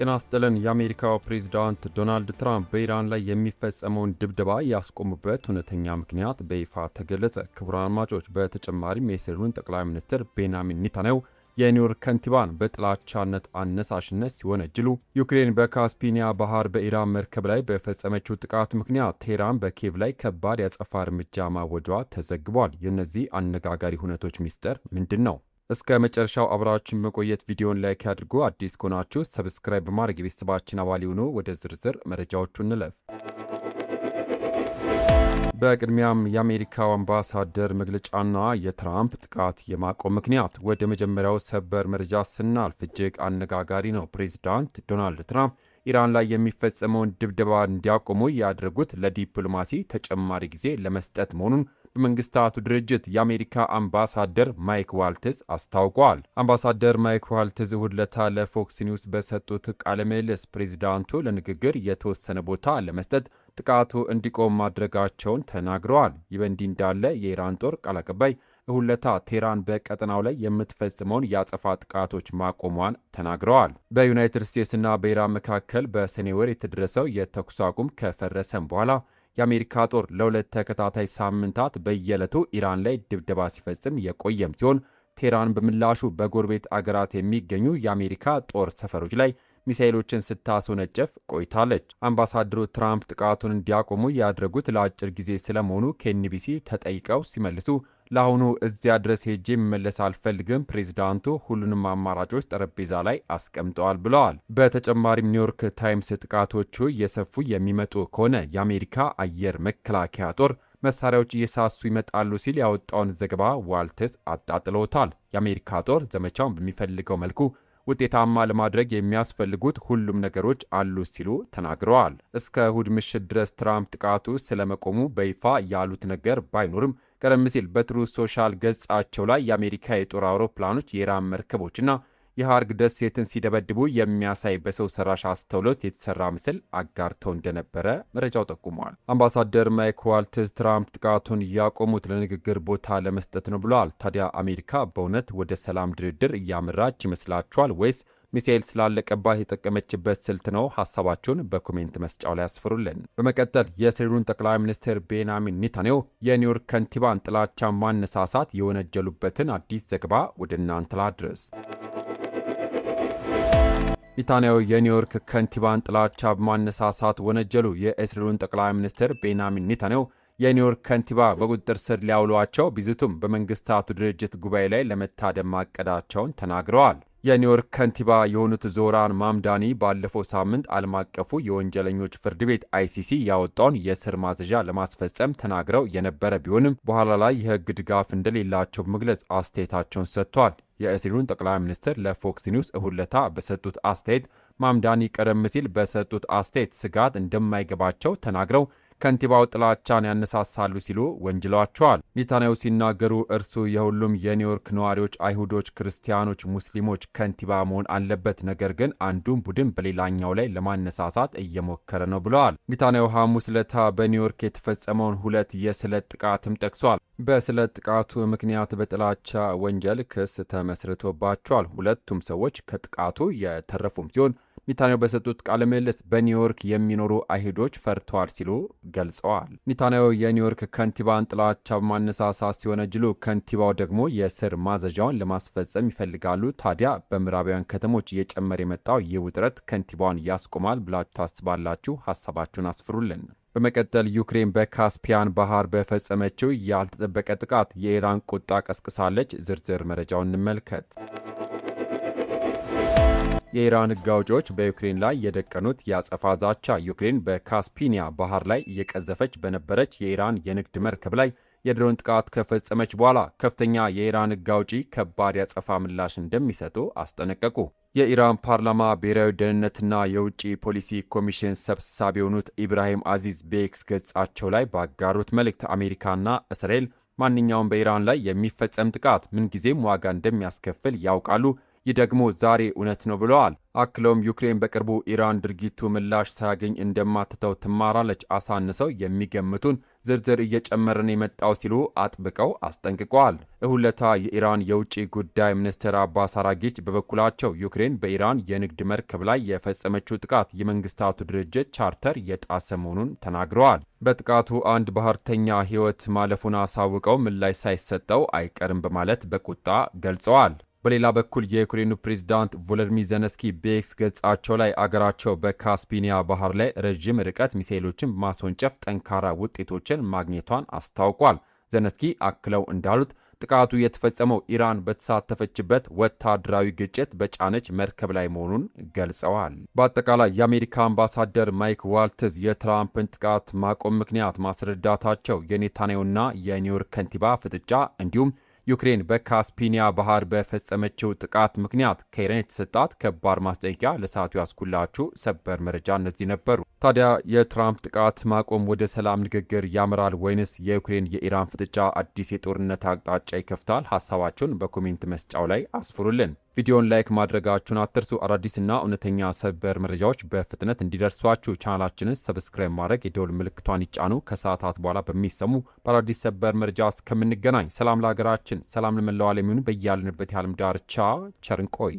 ጤና ይስጥልን። የአሜሪካው ፕሬዝዳንት ዶናልድ ትራምፕ በኢራን ላይ የሚፈጸመውን ድብደባ ያስቆሙበት እውነተኛ ምክንያት በይፋ ተገለጸ። ክቡራን አድማጮች፣ በተጨማሪም የእስራኤሉን ጠቅላይ ሚኒስትር ቤንያሚን ኔታንያሁ የኒውዮርክ ከንቲባን በጥላቻነት አነሳሽነት ሲወነጅሉ፣ ዩክሬን በካስፒኒያ ባህር በኢራን መርከብ ላይ በፈጸመችው ጥቃት ምክንያት ቴህራን በኪየቭ ላይ ከባድ ያጸፋ እርምጃ ማወጇ ተዘግቧል። የእነዚህ አነጋጋሪ ሁነቶች ሚስጥር ምንድን ነው? እስከ መጨረሻው አብራችን መቆየት ቪዲዮን ላይክ ያድርጉ። አዲስ ከሆናችሁ ሰብስክራይብ በማድረግ የቤተሰባችን አባል ይሁኑ። ወደ ዝርዝር መረጃዎቹ እንለፍ። በቅድሚያም የአሜሪካው አምባሳደር መግለጫና የትራምፕ ጥቃት የማቆም ምክንያት። ወደ መጀመሪያው ሰበር መረጃ ስናልፍ እጅግ አነጋጋሪ ነው። ፕሬዚዳንት ዶናልድ ትራምፕ ኢራን ላይ የሚፈጸመውን ድብደባ እንዲያቆሙ ያደረጉት ለዲፕሎማሲ ተጨማሪ ጊዜ ለመስጠት መሆኑን በመንግስታቱ ድርጅት የአሜሪካ አምባሳደር ማይክ ዋልትዝ አስታውቋል። አምባሳደር ማይክ ዋልትዝ እሁድ ዕለት ለፎክስ ኒውስ በሰጡት ቃለ ምልልስ ፕሬዚዳንቱ ለንግግር የተወሰነ ቦታ ለመስጠት ጥቃቱ እንዲቆም ማድረጋቸውን ተናግረዋል። ይህ በእንዲህ እንዳለ የኢራን ጦር ቃል አቀባይ እሁድ ዕለት ቴህራን በቀጠናው ላይ የምትፈጽመውን የአጸፋ ጥቃቶች ማቆሟን ተናግረዋል። በዩናይትድ ስቴትስና በኢራን መካከል በሰኔ ወር የተደረሰው የተኩስ አቁም ከፈረሰም በኋላ የአሜሪካ ጦር ለሁለት ተከታታይ ሳምንታት በየዕለቱ ኢራን ላይ ድብደባ ሲፈጽም የቆየም ሲሆን ቴህራን በምላሹ በጎረቤት አገራት የሚገኙ የአሜሪካ ጦር ሰፈሮች ላይ ሚሳኤሎችን ስታስወነጨፍ ቆይታለች። አምባሳደሩ ትራምፕ ጥቃቱን እንዲያቆሙ ያደረጉት ለአጭር ጊዜ ስለመሆኑ ከኤንቢሲ ተጠይቀው ሲመልሱ ለአሁኑ እዚያ ድረስ ሄጄ መመለስ አልፈልግም፣ ፕሬዚዳንቱ ሁሉንም አማራጮች ጠረጴዛ ላይ አስቀምጠዋል ብለዋል። በተጨማሪም ኒውዮርክ ታይምስ ጥቃቶቹ እየሰፉ የሚመጡ ከሆነ የአሜሪካ አየር መከላከያ ጦር መሳሪያዎች እየሳሱ ይመጣሉ ሲል ያወጣውን ዘገባ ዋልትዝ አጣጥለውታል። የአሜሪካ ጦር ዘመቻውን በሚፈልገው መልኩ ውጤታማ ለማድረግ የሚያስፈልጉት ሁሉም ነገሮች አሉ ሲሉ ተናግረዋል። እስከ እሁድ ምሽት ድረስ ትራምፕ ጥቃቱ ስለመቆሙ በይፋ ያሉት ነገር ባይኖርም ቀደም ሲል በትሩዝ ሶሻል ገጻቸው ላይ የአሜሪካ የጦር አውሮፕላኖች የኢራን መርከቦችና የሃርግ ደሴትን ሲደበድቡ የሚያሳይ በሰው ሰራሽ አስተውሎት የተሰራ ምስል አጋርተው እንደነበረ መረጃው ጠቁሟል። አምባሳደር ማይክ ዋልትዝ ትራምፕ ጥቃቱን ያቆሙት ለንግግር ቦታ ለመስጠት ነው ብለዋል። ታዲያ አሜሪካ በእውነት ወደ ሰላም ድርድር እያመራች ይመስላችኋል ወይስ ሚሳኤል ስላለቀባት የጠቀመችበት ስልት ነው? ሀሳባችሁን በኮሜንት መስጫው ላይ ያስፍሩልን። በመቀጠል የእስራኤሉን ጠቅላይ ሚኒስትር ቤንያሚን ኔታንያሁ የኒውዮርክ ከንቲባን ጥላቻ ማነሳሳት የወነጀሉበትን አዲስ ዘገባ ወደ እናንተ ላድርስ። ኔታንያሁ የኒውዮርክ ከንቲባን ጥላቻ በማነሳሳት ወነጀሉ። የእስራኤሉን ጠቅላይ ሚኒስትር ቤንያሚን ኔታንያሁ የኒውዮርክ ከንቲባ በቁጥጥር ስር ሊያውሏቸው ቢዝቱም በመንግስታቱ ድርጅት ጉባኤ ላይ ለመታደም ማቀዳቸውን ተናግረዋል። የኒውዮርክ ከንቲባ የሆኑት ዞራን ማምዳኒ ባለፈው ሳምንት ዓለም አቀፉ የወንጀለኞች ፍርድ ቤት አይሲሲ ያወጣውን የእስር ማዘዣ ለማስፈጸም ተናግረው የነበረ ቢሆንም በኋላ ላይ የሕግ ድጋፍ እንደሌላቸው በመግለጽ አስተያየታቸውን ሰጥቷል። የእስራኤሉን ጠቅላይ ሚኒስትር ለፎክስ ኒውስ እሁድ ዕለት በሰጡት አስተያየት ማምዳኒ ቀደም ሲል በሰጡት አስተያየት ስጋት እንደማይገባቸው ተናግረው ከንቲባው ጥላቻን ያነሳሳሉ ሲሉ ወንጅለዋቸዋል። ኔታንያሁ ሲናገሩ እርሱ የሁሉም የኒውዮርክ ነዋሪዎች አይሁዶች፣ ክርስቲያኖች፣ ሙስሊሞች ከንቲባ መሆን አለበት፣ ነገር ግን አንዱን ቡድን በሌላኛው ላይ ለማነሳሳት እየሞከረ ነው ብለዋል። ኔታንያሁ ሐሙስ ዕለት በኒውዮርክ የተፈጸመውን ሁለት የስለት ጥቃትም ጠቅሷል። በስለት ጥቃቱ ምክንያት በጥላቻ ወንጀል ክስ ተመስርቶባቸዋል። ሁለቱም ሰዎች ከጥቃቱ የተረፉም ሲሆን ኔታንያሁ በሰጡት ቃለ ምልልስ በኒውዮርክ የሚኖሩ አይሁዶች ፈርተዋል ሲሉ ገልጸዋል። ኔታንያሁ የኒውዮርክ ከንቲባን ጥላቻ በማነሳሳት ሲወነጅሉ፣ ከንቲባው ደግሞ የእስር ማዘዣውን ለማስፈጸም ይፈልጋሉ። ታዲያ በምዕራባውያን ከተሞች እየጨመረ የመጣው ይህ ውጥረት ከንቲባውን ያስቆማል ብላችሁ ታስባላችሁ? ሀሳባችሁን አስፍሩልን። በመቀጠል ዩክሬን በካስፒያን ባህር በፈጸመችው ያልተጠበቀ ጥቃት የኢራን ቁጣ ቀስቅሳለች። ዝርዝር መረጃውን እንመልከት። የኢራን ሕግ አውጪዎች በዩክሬን ላይ የደቀኑት የአጸፋ ዛቻ። ዩክሬን በካስፒኒያ ባህር ላይ እየቀዘፈች በነበረች የኢራን የንግድ መርከብ ላይ የድሮን ጥቃት ከፈጸመች በኋላ ከፍተኛ የኢራን ሕግ አውጪ ከባድ ያጸፋ ምላሽ እንደሚሰጡ አስጠነቀቁ። የኢራን ፓርላማ ብሔራዊ ደህንነትና የውጭ ፖሊሲ ኮሚሽን ሰብሳቢ የሆኑት ኢብራሂም አዚዝ በኤክስ ገጻቸው ላይ ባጋሩት መልእክት አሜሪካና እስራኤል ማንኛውም በኢራን ላይ የሚፈጸም ጥቃት ምንጊዜም ዋጋ እንደሚያስከፍል ያውቃሉ፣ ይህ ደግሞ ዛሬ እውነት ነው ብለዋል። አክለውም ዩክሬን በቅርቡ ኢራን ድርጊቱ ምላሽ ሳያገኝ እንደማትተው ትማራለች፣ አሳንሰው የሚገምቱን ዝርዝር እየጨመረን የመጣው ሲሉ አጥብቀው አስጠንቅቀዋል። እሁድ ዕለት የኢራን የውጭ ጉዳይ ሚኒስትር አባስ አራጊች በበኩላቸው ዩክሬን በኢራን የንግድ መርከብ ላይ የፈጸመችው ጥቃት የመንግስታቱ ድርጅት ቻርተር የጣሰ መሆኑን ተናግረዋል። በጥቃቱ አንድ ባህርተኛ ሕይወት ማለፉን አሳውቀው ምላሽ ሳይሰጠው አይቀርም በማለት በቁጣ ገልጸዋል። በሌላ በኩል የዩክሬኑ ፕሬዝዳንት ቮሎዲሚር ዜሌንስኪ በኤክስ ገጻቸው ላይ አገራቸው በካስፒኒያ ባህር ላይ ረዥም ርቀት ሚሳኤሎችን በማስወንጨፍ ጠንካራ ውጤቶችን ማግኘቷን አስታውቋል። ዜሌንስኪ አክለው እንዳሉት ጥቃቱ የተፈጸመው ኢራን በተሳተፈችበት ወታደራዊ ግጭት በጫነች መርከብ ላይ መሆኑን ገልጸዋል። በአጠቃላይ የአሜሪካ አምባሳደር ማይክ ዋልትዝ የትራምፕን ጥቃት ማቆም ምክንያት ማስረዳታቸው የኔታንያሁና የኒውዮርክ ከንቲባ ፍጥጫ እንዲሁም ዩክሬን በካስፒኒያ ባህር በፈጸመችው ጥቃት ምክንያት ከኢራን የተሰጣት ከባድ ማስጠንቀቂያ ለሰዓቱ ያስኩላችሁ ሰበር መረጃ እነዚህ ነበሩ። ታዲያ የትራምፕ ጥቃት ማቆም ወደ ሰላም ንግግር ያመራል ወይንስ የዩክሬን የኢራን ፍጥጫ አዲስ የጦርነት አቅጣጫ ይከፍታል? ሀሳባችሁን በኮሜንት መስጫው ላይ አስፍሩልን። ቪዲዮን ላይክ ማድረጋችሁን አትርሱ። አዳዲስና እውነተኛ ሰበር መረጃዎች በፍጥነት እንዲደርሷችሁ ቻናላችንን ሰብስክራይብ ማድረግ የደወል ምልክቷን ይጫኑ። ከሰዓታት በኋላ በሚሰሙ በአዳዲስ ሰበር መረጃ እስከምንገናኝ ሰላም ለሀገራችን፣ ሰላም ለመላው ዓለም ይሁን። በያልንበት የዓለም ዳርቻ ቸር እንቆይ።